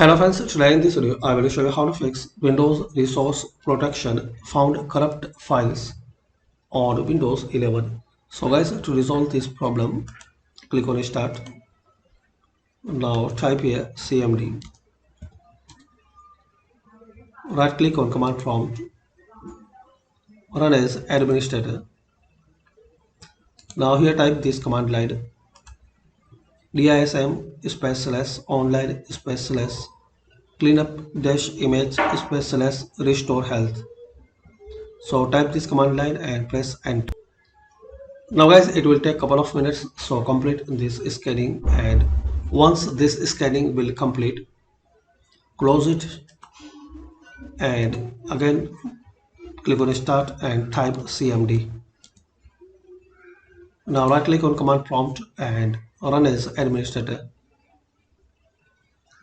Hello friends, today in this video I will show you how to fix Windows Resource Protection found corrupt files on Windows 11. So guys, to resolve this problem, click on Start. Now type here CMD. Right click on command prompt, run as administrator. Now here type this command line DISM / online / cleanup -image / restore health. So type this command line and press enter. Now guys, it will take a couple of minutes, so complete this scanning, and once this scanning will complete, close it and again click on start and type CMD. Now right click on command prompt and run as administrator.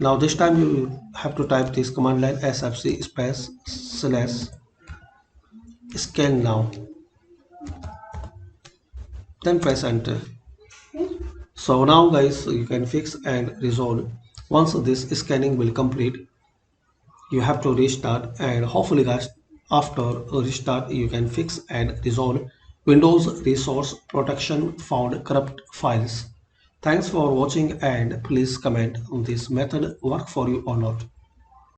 Now this time you have to type this command line sfc / scan now, then press enter. So now guys, you can fix and resolve. Once this scanning will complete, you have to restart, and hopefully guys, after a restart you can fix and resolve Windows Resource Protection found corrupt files. Thanks for watching, and please comment on this method work for you or not.